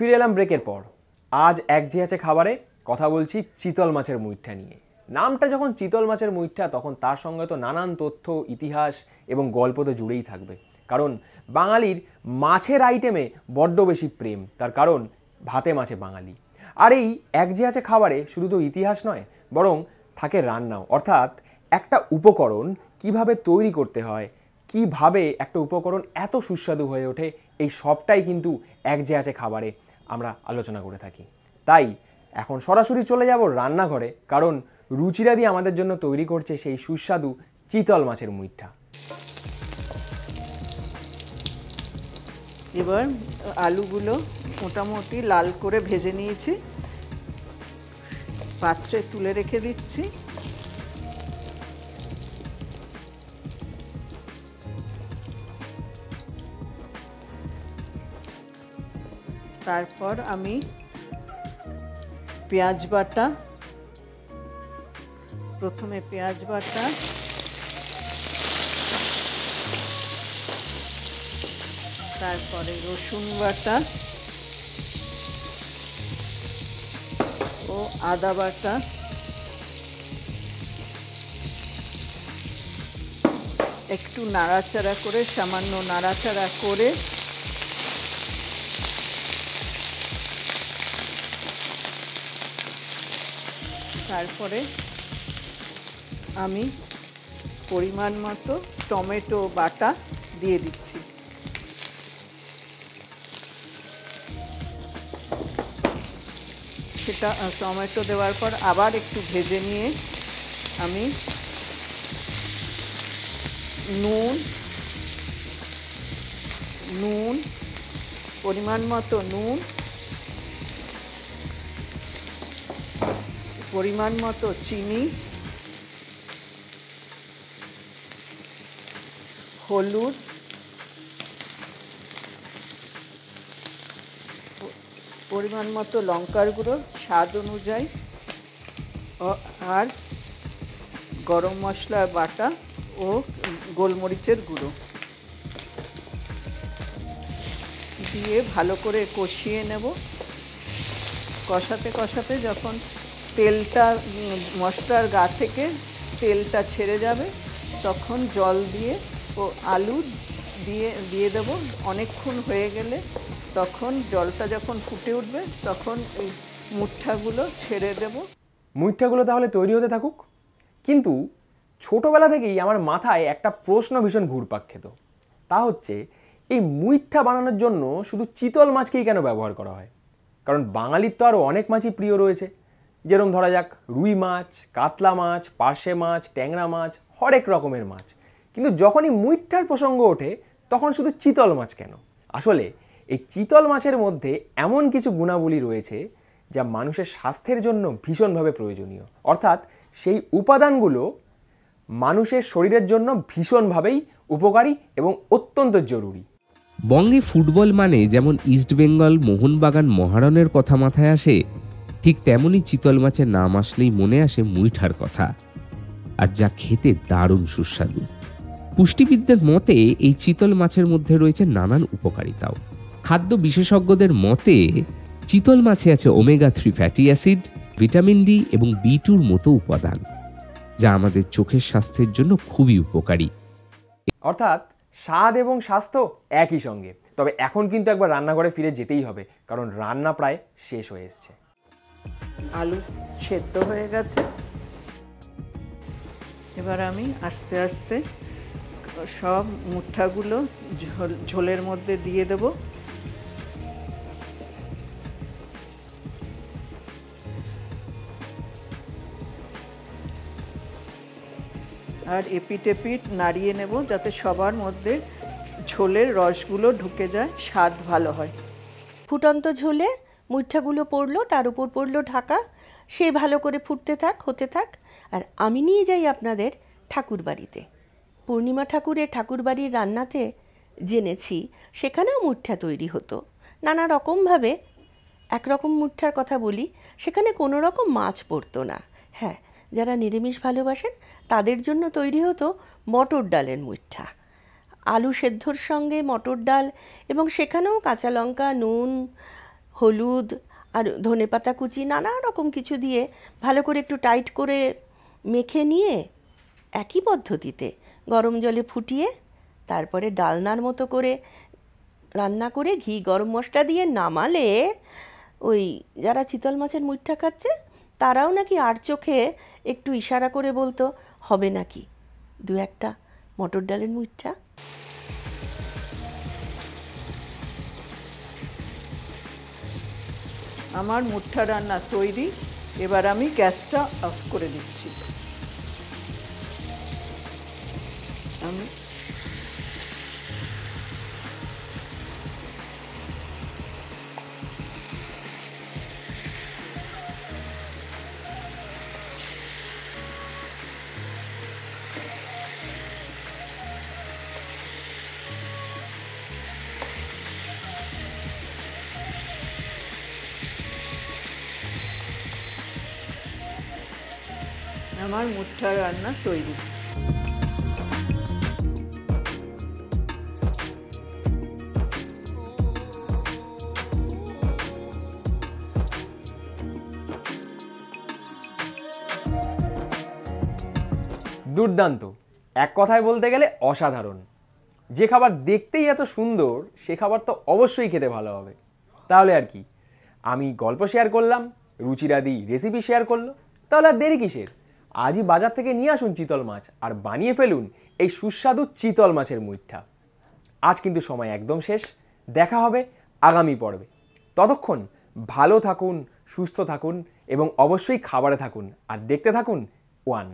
ফিরে এলাম ব্রেকের পর। আজ এক যে আছে খাবারে কথা বলছি চিতল মাছের মুইঠা নিয়ে। নামটা যখন চিতল মাছের মুইঠা তখন তার সঙ্গে তো নানান তথ্য, ইতিহাস এবং গল্প তো জুড়েই থাকবে। কারণ বাঙালির মাছের আইটেমে বড্ড বেশি প্রেম, তার কারণ ভাতে মাছে বাঙালি। আর এই এক যে আছে খাবারে শুধু তো ইতিহাস নয়, বরং থাকে রান্নাও। অর্থাৎ একটা উপকরণ কিভাবে তৈরি করতে হয়, কিভাবে একটা উপকরণ এত সুস্বাদু হয়ে ওঠে, এই সবটাই কিন্তু এক যে আছে খাবারে আমরা আলোচনা করে থাকি। তাই এখন সরাসরি চলে যাব রান্নাঘরে, কারণ রুচিরাদি আমাদের জন্য তৈরি করছে সেই সুস্বাদু চিতল মাছের মুইঠা। এবার আলুগুলো মোটামুটি লাল করে ভেজে নিয়েছি, পাত্রে তুলে রেখে দিচ্ছি। তারপর আমি পেঁয়াজ বাটা, প্রথমে পেঁয়াজ বাটা, তারপরে রসুন বাটা ও আদা বাটা, একটু নাড়াচাড়া করে, সামান্য নাড়াচাড়া করে তারপরে আমি পরিমাণ মতো টমেটো বাটা দিয়ে দিচ্ছি। সেটা টমেটো দেওয়ার পর আবার একটু ভেজে নিয়ে আমি নুন পরিমাণ মতো নুন, পরিমাণ মতো চিনি, হলুদ, পরিমাণ মতো লঙ্কার গুঁড়ো স্বাদ অনুযায়ী, আর গরম মশলার বাটা ও গোলমরিচের গুঁড়ো দিয়ে ভালো করে কষিয়ে নেব। কষাতে কষাতে যখন তেলটা মশলার গা থেকে তেলটা ছেড়ে যাবে তখন জল দিয়ে ও আলু দিয়ে দেব। অনেকক্ষণ হয়ে গেলে তখন জলটা যখন ফুটে উঠবে তখন এই মুঠাগুলো ছেড়ে দেব। মুইঠাগুলো তাহলে তৈরি হতে থাকুক। কিন্তু ছোটবেলা থেকেই আমার মাথায় একটা প্রশ্ন ভীষণ ঘুরপাক খেত, তা হচ্ছে এই মুইঠা বানানোর জন্য শুধু চিতল মাছকেই কেন ব্যবহার করা হয়? কারণ বাঙালির তো আরও অনেক মাছই প্রিয় রয়েছে, যেরকম ধরা যাক রুই মাছ, কাতলা মাছ, পার্শে মাছ, ট্যাংরা মাছ, হরেক রকমের মাছ। কিন্তু যখনই মুইঠার প্রসঙ্গ ওঠে তখন শুধু চিতল মাছ কেন? আসলে এই চিতল মাছের মধ্যে এমন কিছু গুণাবলী রয়েছে যা মানুষের স্বাস্থ্যের জন্য ভীষণভাবে প্রয়োজনীয়। অর্থাৎ সেই উপাদানগুলো মানুষের শরীরের জন্য ভীষণভাবেই উপকারী এবং অত্যন্ত জরুরি। বঙ্গে ফুটবল মানে যেমন ইস্টবেঙ্গল, মোহনবাগান, মহারণের কথা মাথায় আসে, ঠিক তেমনই চিতল মাছের নাম আসলেই মনে আসে মুইঠার কথা, আর যা খেতে দারুণ সুস্বাদু। পুষ্টিবিদদের মতে এই চিতল মাছের মধ্যে রয়েছে নানান উপকারিতাও। খাদ্য বিশেষজ্ঞদের মতে চিতল মাছে আছে omega 3 fatty acid, vitamin D এবং বি2-র মতো উপাদান, যা আমাদের চোখের স্বাস্থ্যের জন্য খুবই উপকারী। অর্থাৎ স্বাদ এবং স্বাস্থ্য একই সঙ্গে। তবে এখন কিন্তু একবার রান্নাঘরে ফিরে যেতেই হবে, কারণ রান্না প্রায় শেষ হয়ে এসছে। আলু সেদ্ধ হয়ে গেছে, এবার আমি আস্তে আস্তে সব মুঠাগুলো ঝোলের মধ্যে দিয়ে দেব। আর এপিট এপিট নাড়িয়ে নেব যাতে সবার মধ্যে ঝোলের রসগুলো ঢুকে যায়, স্বাদ ভালো হয়। ফুটন্ত ঝোলে মুঠাগুলো পড়লো, তার উপর পড়লো ঢাকা, সে ভালো করে ফুটতে থাক, হতে থাক। আর আমি নিয়ে যাই আপনাদের ঠাকুর বাড়িতে। পূর্ণিমা ঠাকুরের ঠাকুরবাড়ির রান্নাতে জেনেছি সেখানেও মুঠা তৈরি হতো নানা রকমভাবে। একরকম মুঠার কথা বলি, সেখানে কোনো রকম মাছ পড়তো না। হ্যাঁ, যারা নিরামিষ ভালোবাসেন তাদের জন্য তৈরি হতো মটর ডালের মুঠা। আলু সেদ্ধর সঙ্গে মটর ডাল, এবং সেখানেও কাঁচা লঙ্কা, নুন, হলুদ আর ধনেপাতা কুচি নানা রকম কিছু দিয়ে ভালো করে একটু টাইট করে মেখে নিয়ে একই পদ্ধতিতে গরম জলে ফুটিয়ে তারপরে ডালনার মতো করে রান্না করে ঘি গরম মশলা দিয়ে নামালে ওই যারা চিতল মাছের মুইঠা খাচ্ছে তারাও নাকি আর চোখে একটু ইশারা করে বলতো, হবে নাকি দু একটা মটর ডালের মুইঠা। আমার মুঠা রান্না তৈরি। এবার আমি গ্যাসটা অফ করে দিচ্ছি। আমি আমার মুঠা রান্না তৈরি। দুর্দান্ত, এক কথায় বলতে গেলে অসাধারণ। যে খাবার দেখতেই এত সুন্দর সে খাবার তো অবশ্যই খেতে ভালো হবে। তাহলে আর কি, আমি গল্প শেয়ার করলাম, রুচিরাদি রেসিপি শেয়ার করলো, তাহলে আর দেরি কিসের? আজই বাজার থেকে নিয়ে আসুন চিতল মাছ আর বানিয়ে ফেলুন এই সুস্বাদু চিতল মাছের মুইঠা। আজ কিন্তু সময় একদম শেষ, দেখা হবে আগামী পর্বে। ততক্ষণ ভালো থাকুন, সুস্থ থাকুন এবং অবশ্যই খাবারে থাকুন আর দেখতে থাকুন ওয়ান।